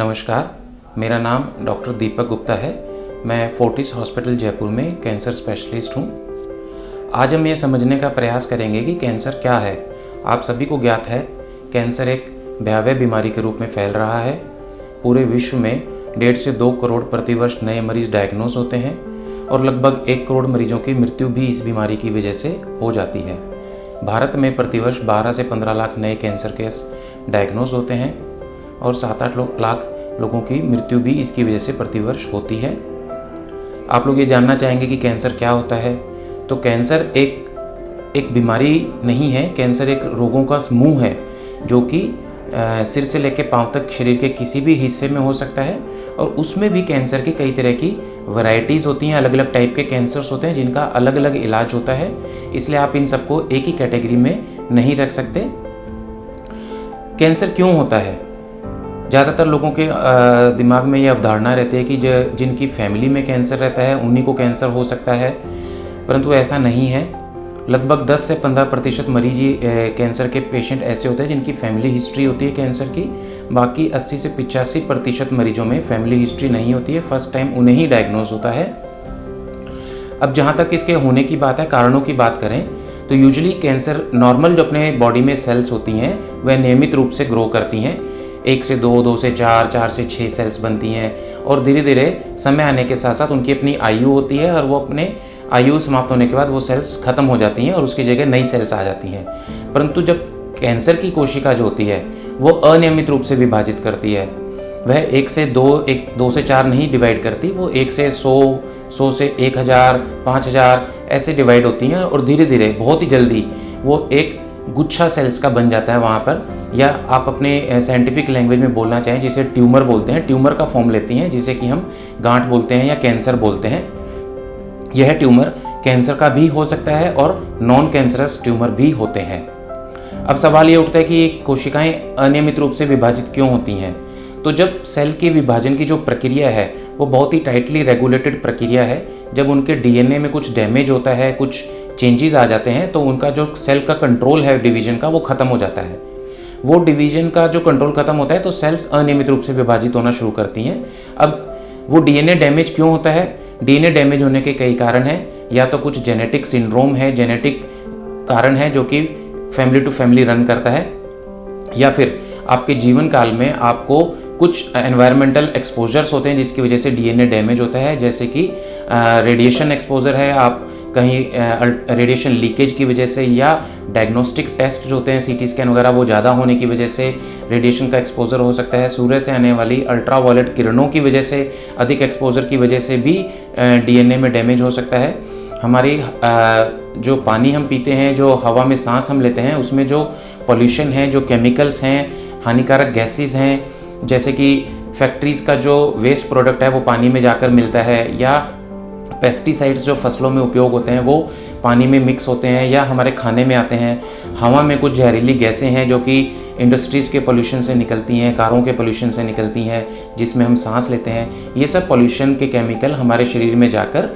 नमस्कार, मेरा नाम डॉक्टर दीपक गुप्ता है। मैं फोर्टिस हॉस्पिटल जयपुर में कैंसर स्पेशलिस्ट हूँ। आज हम ये समझने का प्रयास करेंगे कि कैंसर क्या है। आप सभी को ज्ञात है, कैंसर एक भयावह बीमारी के रूप में फैल रहा है। पूरे विश्व में 1.5 से 2 करोड़ प्रतिवर्ष नए मरीज डायग्नोस होते हैं और लगभग 1 करोड़ मरीजों की मृत्यु भी इस बीमारी की वजह से हो जाती है। भारत में प्रतिवर्ष 12 से 15 लाख नए कैंसर केस डायग्नोस होते हैं और 7-8 लाख लोगों की मृत्यु भी इसकी वजह से प्रतिवर्ष होती है। आप लोग ये जानना चाहेंगे कि कैंसर क्या होता है। तो कैंसर एक बीमारी नहीं है, कैंसर एक रोगों का समूह है जो कि सिर से लेकर पांव तक शरीर के किसी भी हिस्से में हो सकता है। और उसमें भी कैंसर की कई तरह की वैरायटीज़ होती हैं, अलग अलग टाइप के कैंसर्स होते हैं जिनका अलग अलग इलाज होता है। इसलिए आप इन सबको एक ही कैटेगरी में नहीं रख सकते। कैंसर क्यों होता है? ज़्यादातर लोगों के दिमाग में ये अवधारणा रहती है कि जिनकी फैमिली में कैंसर रहता है उन्हीं को कैंसर हो सकता है, परंतु ऐसा नहीं है। लगभग 10 से 15% मरीज ही कैंसर के पेशेंट ऐसे होते हैं जिनकी फैमिली हिस्ट्री होती है कैंसर की। बाकी 80 से 85% मरीजों में फैमिली हिस्ट्री नहीं होती है, फर्स्ट टाइम उन्हें ही डायग्नोज होता है। अब जहाँ तक इसके होने की बात है, कारणों की बात करें तो यूजुअली कैंसर नॉर्मल जो अपने बॉडी में सेल्स होती हैं वह नियमित रूप से ग्रो करती हैं। 1 से 2, 2 से 4, 4 से 6 सेल्स बनती हैं और धीरे धीरे समय आने के साथ साथ उनकी अपनी आयु होती है और वो अपने आयु समाप्त होने के बाद वो सेल्स खत्म हो जाती हैं और उसकी जगह नई सेल्स आ जाती हैं। परंतु जब कैंसर की कोशिका जो होती है वो अनियमित रूप से विभाजित करती है, वह 1 से 2 से 4 नहीं डिवाइड करती, वो 1 से 100 से 1000, 5000 ऐसे डिवाइड होती हैं और धीरे धीरे बहुत ही जल्दी वो एक गुच्छा सेल्स का बन जाता है वहाँ पर, या आप अपने साइंटिफिक लैंग्वेज में बोलना चाहें जिसे ट्यूमर बोलते हैं, ट्यूमर का फॉर्म लेती हैं जिसे कि हम गांठ बोलते हैं या कैंसर बोलते हैं। यह ट्यूमर कैंसर का भी हो सकता है और नॉन कैंसरस ट्यूमर भी होते हैं। अब सवाल ये उठता है कि कोशिकाएं अनियमित रूप से विभाजित क्यों होती हैं? तो जब सेल के विभाजन की जो प्रक्रिया है वो बहुत ही टाइटली रेगुलेटेड प्रक्रिया है। जब उनके डीएनए में कुछ डैमेज होता है, कुछ चेंजेस आ जाते हैं, तो उनका जो सेल का कंट्रोल है डिवीजन का वो ख़त्म हो जाता है। वो डिवीजन का जो कंट्रोल खत्म होता है तो सेल्स अनियमित रूप से विभाजित होना शुरू करती हैं। अब वो डीएनए डैमेज क्यों होता है? डीएनए डैमेज होने के कई कारण हैं। या तो कुछ जेनेटिक सिंड्रोम है, जेनेटिक कारण है जो कि फैमिली टू फैमिली रन करता है, या फिर आपके जीवन काल में आपको कुछ एनवायरमेंटल एक्सपोजर्स होते हैं जिसकी वजह से डीएनए डैमेज होता है। जैसे कि रेडिएशन एक्सपोजर है, आप कहीं रेडिएशन लीकेज की वजह से, या डायग्नोस्टिक टेस्ट जो होते हैं सीटी स्कैन वगैरह वो ज़्यादा होने की वजह से रेडिएशन का एक्सपोजर हो सकता है। सूर्य से आने वाली अल्ट्रावायलेट किरणों की वजह से, अधिक एक्सपोजर की वजह से भी डीएनए में डैमेज हो सकता है। हमारी जो पानी हम पीते हैं, जो हवा में सांस हम लेते हैं, उसमें जो पॉल्यूशन है, जो केमिकल्स हैं, हानिकारक गैसेस हैं, जैसे कि फैक्ट्रीज़ का जो वेस्ट प्रोडक्ट है वो पानी में जाकर मिलता है, या पेस्टिसाइड्स जो फसलों में उपयोग होते हैं वो पानी में मिक्स होते हैं या हमारे खाने में आते हैं। हवा में कुछ जहरीली गैसें हैं जो कि इंडस्ट्रीज़ के पोल्यूशन से निकलती हैं, कारों के पोल्यूशन से निकलती हैं जिसमें हम सांस लेते हैं। ये सब पोल्यूशन के केमिकल हमारे शरीर में जाकर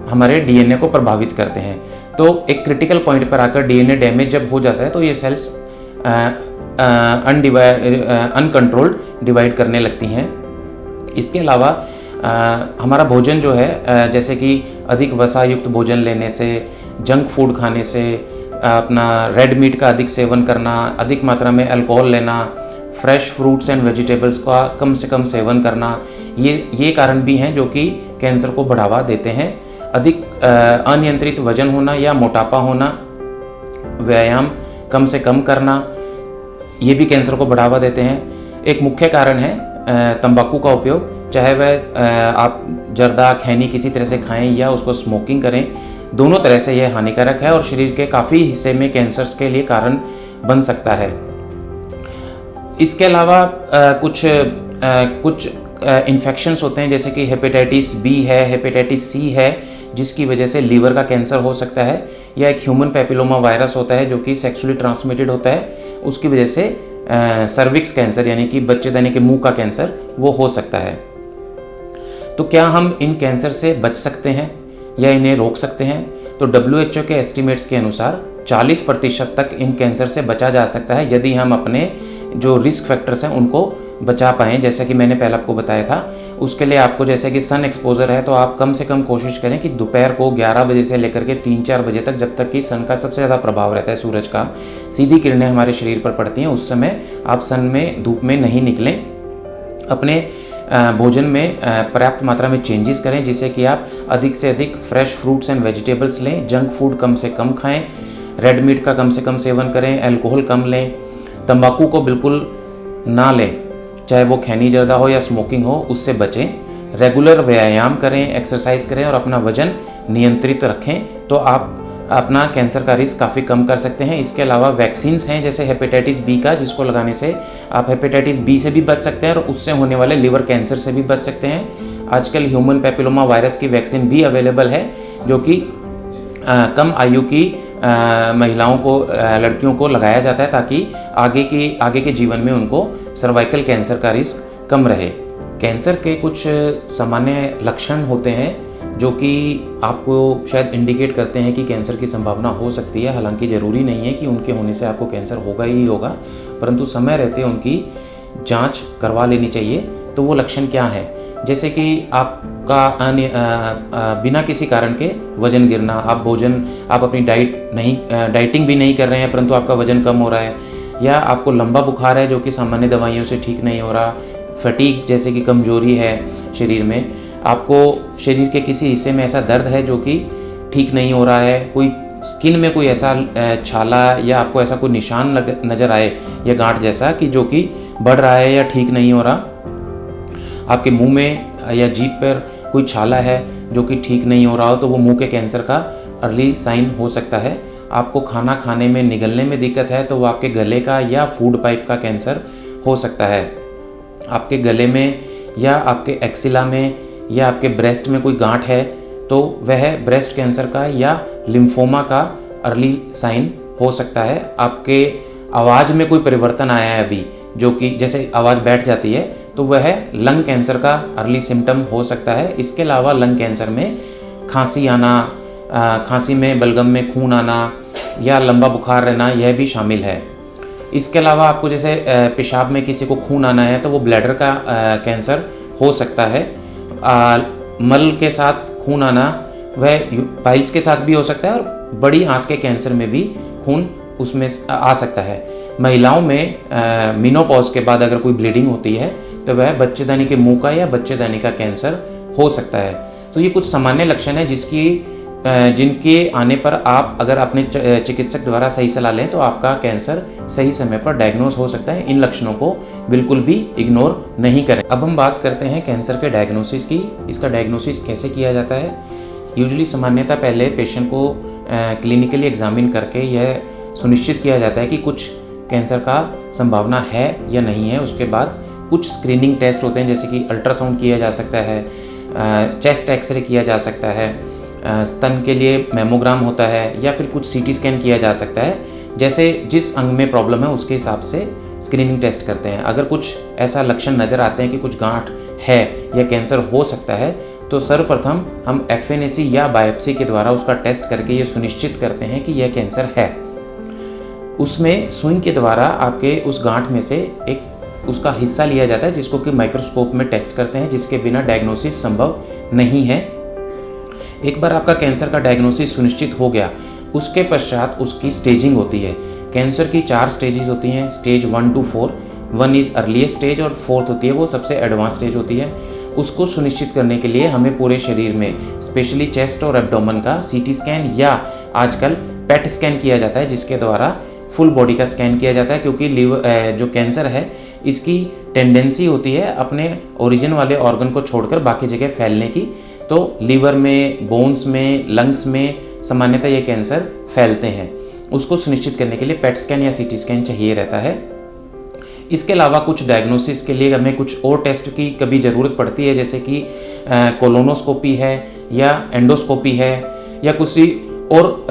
हमारे डीएनए को प्रभावित करते हैं। तो एक क्रिटिकल पॉइंट पर आकर डीएनए डैमेज जब हो जाता है तो ये सेल्स अनकंट्रोल्ड डिवाइड करने लगती हैं। इसके अलावा हमारा भोजन जो है, जैसे कि अधिक वसा युक्त भोजन लेने से, जंक फूड खाने से, अपना रेड मीट का अधिक सेवन करना, अधिक मात्रा में अल्कोहल लेना, फ्रेश फ्रूट्स एंड वेजिटेबल्स का कम से कम सेवन करना, ये कारण भी हैं जो कि कैंसर को बढ़ावा देते हैं। अधिक अनियंत्रित वजन होना या मोटापा होना, व्यायाम कम से कम करना, ये भी कैंसर को बढ़ावा देते हैं। एक मुख्य कारण है तंबाकू का उपयोग, चाहे वह आप जर्दा खैनी किसी तरह से खाएं या उसको स्मोकिंग करें, दोनों तरह से यह हानिकारक है और शरीर के काफ़ी हिस्से में कैंसर्स के लिए कारण बन सकता है। इसके अलावा कुछ इन्फेक्शंस होते हैं, जैसे कि हेपेटाइटिस बी है, हेपेटाइटिस सी है, जिसकी वजह से लीवर का कैंसर हो सकता है, या एक ह्यूमन पैपिलोमा वायरस होता है जो कि सेक्सुअली ट्रांसमिटेड होता है, उसकी वजह से सर्विक्स कैंसर यानी कि बच्चेदानी के मुंह का कैंसर वो हो सकता है। तो क्या हम इन कैंसर से बच सकते हैं या इन्हें रोक सकते हैं? तो WHO के एस्टिमेट्स के अनुसार 40% तक इन कैंसर से बचा जा सकता है यदि हम अपने जो रिस्क फैक्टर्स हैं उनको बचा पाएँ, जैसा कि मैंने पहले आपको बताया था, उसके लिए आपको जैसे कि सन एक्सपोज़र है तो आप कम से कम कोशिश करें कि दोपहर को 11 बजे से लेकर के 3-4 बजे तक, जब तक कि सन का सबसे ज़्यादा प्रभाव रहता है, सूरज का सीधी किरणें हमारे शरीर पर पड़ती हैं, उस समय आप सन में, धूप में नहीं निकलें। अपने भोजन में पर्याप्त मात्रा में चेंजेस करें, जिससे कि आप अधिक से अधिक फ्रेश फ्रूट्स एंड वेजिटेबल्स लें, जंक फूड कम से कम खाएं, रेड मीट का कम से कम सेवन करें, अल्कोहल कम लें, तंबाकू को बिल्कुल ना लें, चाहे वो खैनी ज़्यादा हो या स्मोकिंग हो, उससे बचें। रेगुलर व्यायाम करें, एक्सरसाइज करें और अपना वजन नियंत्रित रखें, तो आप अपना कैंसर का रिस्क काफ़ी कम कर सकते हैं। इसके अलावा वैक्सीन्स हैं, जैसे हेपेटाइटिस बी का, जिसको लगाने से आप हेपेटाइटिस बी से भी बच सकते हैं और उससे होने वाले लिवर कैंसर से भी बच सकते हैं। आजकल ह्यूमन पैपिलोमा वायरस की वैक्सीन भी अवेलेबल है, जो कि कम आयु की महिलाओं को, लड़कियों को लगाया जाता है, ताकि आगे के जीवन में उनको सर्वाइकल कैंसर का रिस्क कम रहे। कैंसर के कुछ सामान्य लक्षण होते हैं जो कि आपको शायद इंडिकेट करते हैं कि कैंसर की संभावना हो सकती है। हालांकि ज़रूरी नहीं है कि उनके होने से आपको कैंसर होगा ही होगा, परंतु समय रहते उनकी जांच करवा लेनी चाहिए। तो वो लक्षण क्या है? जैसे कि आपका बिना किसी कारण के वजन गिरना, आप अपनी डाइटिंग भी नहीं कर रहे हैं परंतु आपका वजन कम हो रहा है, या आपको लंबा बुखार है जो कि सामान्य दवाइयों से ठीक नहीं हो रहा, फटीग जैसे कि कमजोरी है शरीर में, आपको शरीर के किसी हिस्से में ऐसा दर्द है जो कि ठीक नहीं हो रहा है, कोई स्किन में कोई ऐसा छाला या आपको ऐसा कोई निशान नज़र आए या गांठ जैसा कि जो कि बढ़ रहा है या ठीक नहीं हो रहा, आपके मुंह में या जीभ पर कोई छाला है जो कि ठीक नहीं हो रहा हो, तो वो मुंह के कैंसर का अर्ली साइन हो सकता है। आपको खाना खाने में, निगलने में दिक्कत है तो वो आपके गले का या फूड पाइप का कैंसर हो सकता है। आपके गले में या आपके एक्सिला में या आपके ब्रेस्ट में कोई गांठ है तो वह ब्रेस्ट कैंसर का या लिम्फोमा का अर्ली साइन हो सकता है। आपके आवाज़ में कोई परिवर्तन आया है अभी, जो कि जैसे आवाज़ बैठ जाती है, तो वह लंग कैंसर का अर्ली सिम्टम हो सकता है। इसके अलावा लंग कैंसर में खांसी आना, खांसी में बलगम में खून आना या लंबा बुखार रहना, यह भी शामिल है। इसके अलावा आपको जैसे पेशाब में किसी को खून आना है तो वो ब्लैडर का कैंसर हो सकता है। मल के साथ खून आना वह पाइल्स के साथ भी हो सकता है, और बड़ी आंत के कैंसर में भी खून उसमें आ सकता है। महिलाओं में मेनोपॉज के बाद अगर कोई ब्लीडिंग होती है तो वह बच्चेदानी के मुंह का या बच्चेदानी का कैंसर हो सकता है। तो ये कुछ सामान्य लक्षण हैं जिनके आने पर आप अगर अपने चिकित्सक द्वारा सही सलाह लें तो आपका कैंसर सही समय पर डायग्नोस हो सकता है। इन लक्षणों को बिल्कुल भी इग्नोर नहीं करें। अब हम बात करते हैं कैंसर के डायग्नोसिस की। इसका डायग्नोसिस कैसे किया जाता है? यूजुअली सामान्यतः पहले पेशेंट को क्लिनिकली एग्जामिन करके यह सुनिश्चित किया जाता है कि कुछ कैंसर का संभावना है या नहीं है। उसके बाद कुछ स्क्रीनिंग टेस्ट होते हैं, जैसे कि अल्ट्रासाउंड किया जा सकता है, चेस्ट एक्सरे किया जा सकता है, स्तन के लिए मेमोग्राम होता है, या फिर कुछ सीटी स्कैन किया जा सकता है। जैसे जिस अंग में प्रॉब्लम है उसके हिसाब से स्क्रीनिंग टेस्ट करते हैं। अगर कुछ ऐसा लक्षण नज़र आते हैं कि कुछ गांठ है या कैंसर हो सकता है तो सर्वप्रथम हम FNAC या बायोप्सी के द्वारा उसका टेस्ट करके ये सुनिश्चित करते हैं कि यह कैंसर है। उसमें सुई के द्वारा आपके उस गांठ में से एक उसका हिस्सा लिया जाता है, जिसको कि माइक्रोस्कोप में टेस्ट करते हैं, जिसके बिना डायग्नोसिस संभव नहीं है। एक बार आपका कैंसर का डायग्नोसिस सुनिश्चित हो गया, उसके पश्चात उसकी स्टेजिंग होती है। कैंसर की 4 स्टेजेस होती हैं, stage 1 to 4। 1 is earliest stage और 4th होती है वो सबसे एडवांस स्टेज होती है। उसको सुनिश्चित करने के लिए हमें पूरे शरीर में, स्पेशली चेस्ट और एब्डोमेन का CT स्कैन या आजकल PET स्कैन किया जाता है, जिसके द्वारा फुल बॉडी का स्कैन किया जाता है। क्योंकि जो कैंसर है इसकी टेंडेंसी होती है अपने ओरिजिन वाले ऑर्गन को छोड़कर बाकी जगह फैलने की। तो लीवर में, बोन्स में, लंग्स में सामान्यतः ये कैंसर फैलते हैं। उसको सुनिश्चित करने के लिए PET स्कैन या CT स्कैन चाहिए रहता है। इसके अलावा कुछ डायग्नोसिस के लिए हमें कुछ और टेस्ट की कभी ज़रूरत पड़ती है, जैसे कि कोलोनोस्कोपी है या एंडोस्कोपी है, या किसी और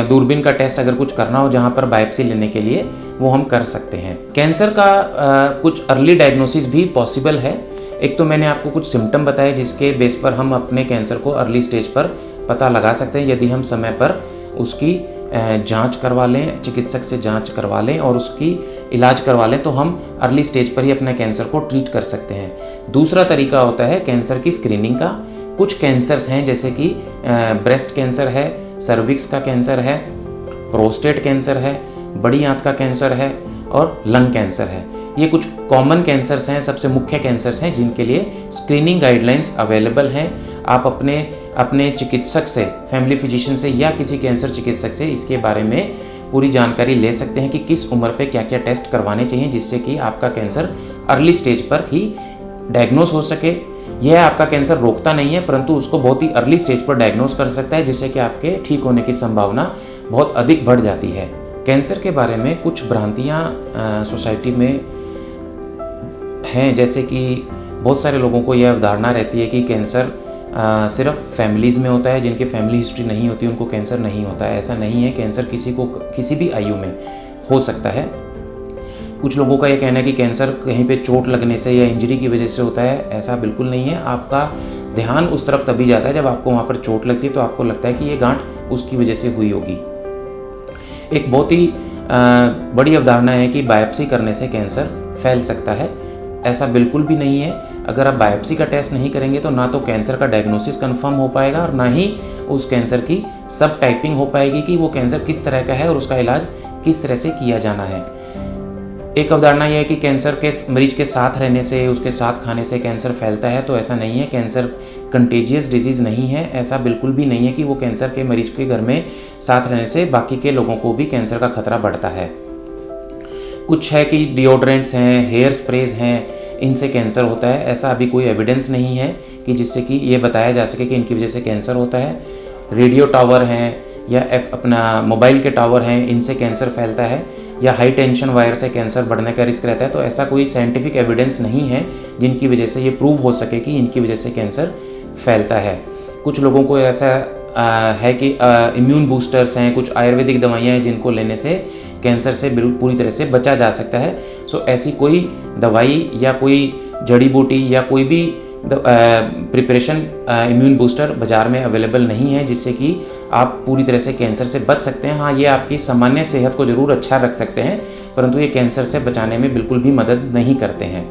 दूरबीन का टेस्ट अगर कुछ करना हो जहां पर बायोप्सी लेने के लिए, वो हम कर सकते हैं। कैंसर का कुछ अर्ली डायग्नोसिस भी पॉसिबल है। एक तो मैंने आपको कुछ सिम्टम बताए जिसके बेस पर हम अपने कैंसर को अर्ली स्टेज पर पता लगा सकते हैं, यदि हम समय पर उसकी जांच करवा लें, चिकित्सक से जांच करवा लें और उसकी इलाज करवा लें तो हम अर्ली स्टेज पर ही अपने कैंसर को ट्रीट कर सकते हैं। दूसरा तरीका होता है कैंसर की स्क्रीनिंग का। कुछ कैंसर्स हैं जैसे कि ब्रेस्ट कैंसर है, सर्विक्स का कैंसर है, प्रोस्टेट कैंसर है, बड़ी आंत का कैंसर है और लंग कैंसर है। ये कुछ कॉमन कैंसर्स हैं, सबसे मुख्य कैंसर्स हैं जिनके लिए स्क्रीनिंग गाइडलाइंस अवेलेबल हैं। आप अपने चिकित्सक से, फैमिली फिजिशियन से या किसी कैंसर चिकित्सक से इसके बारे में पूरी जानकारी ले सकते हैं कि किस उम्र पे क्या क्या टेस्ट करवाने चाहिए जिससे कि आपका कैंसर अर्ली स्टेज पर ही डायग्नोस हो सके। यह आपका कैंसर रोकता नहीं है परंतु उसको बहुत ही अर्ली स्टेज पर डायग्नोस कर सकता है जिससे कि आपके ठीक होने की संभावना बहुत अधिक बढ़ जाती है। कैंसर के बारे में कुछ भ्रांतियाँ सोसाइटी में हैं, जैसे कि बहुत सारे लोगों को यह अवधारणा रहती है कि कैंसर सिर्फ फैमिलीज़ में होता है, जिनकी फैमिली हिस्ट्री नहीं होती उनको कैंसर नहीं होता है। ऐसा नहीं है, कैंसर किसी को किसी भी आयु में हो सकता है। कुछ लोगों का ये कहना है कि कैंसर कहीं पे चोट लगने से या इंजरी की वजह से होता है, ऐसा बिल्कुल नहीं है। आपका ध्यान उस तरफ तभी जाता है जब आपको वहाँ पर चोट लगती है, तो आपको लगता है कि ये गांठ उसकी वजह से हुई होगी। एक बहुत ही बड़ी अवधारणा है कि बायोप्सी करने से कैंसर फैल सकता है। ऐसा बिल्कुल भी नहीं है। अगर आप बायोप्सी का टेस्ट नहीं करेंगे तो ना तो कैंसर का डायग्नोसिस कंफर्म हो पाएगा और ना ही उस कैंसर की सब टाइपिंग हो पाएगी कि वो कैंसर किस तरह का है और उसका इलाज किस तरह से किया जाना है। एक अवधारणा यह है कि कैंसर के मरीज के साथ रहने से, उसके साथ खाने से कैंसर फैलता है, तो ऐसा नहीं है। कैंसर कंटेजियस डिजीज़ नहीं है। ऐसा बिल्कुल भी नहीं है कि वो कैंसर के मरीज के घर में साथ रहने से बाकी के लोगों को भी कैंसर का खतरा बढ़ता है। कुछ है कि डिओड्रेंट्स हैं, हेयर स्प्रेज हैं, इनसे कैंसर होता है। ऐसा अभी कोई एविडेंस नहीं है कि जिससे कि ये बताया जा सके कि इनकी वजह से कैंसर होता है। रेडियो टावर हैं या अपना मोबाइल के टावर हैं, इनसे कैंसर फैलता है, या हाई टेंशन वायर से कैंसर बढ़ने का रिस्क रहता है। तो ऐसा कोई साइंटिफिक एविडेंस नहीं है जिनकी वजह से ये प्रूव हो सके कि इनकी वजह से कैंसर फैलता है। कुछ लोगों को ऐसा है कि इम्यून बूस्टर्स हैं, कुछ आयुर्वेदिक दवाइयाँ हैं जिनको लेने से कैंसर से पूरी तरह से बचा जा सकता है। सो ऐसी कोई दवाई या कोई जड़ी बूटी या कोई भी प्रिपरेशन इम्यून बूस्टर बाज़ार में अवेलेबल नहीं है जिससे कि आप पूरी तरह से कैंसर से बच सकते हैं। हाँ, ये आपकी सामान्य सेहत को ज़रूर अच्छा रख सकते हैं परंतु ये कैंसर से बचाने में बिल्कुल भी मदद नहीं करते हैं।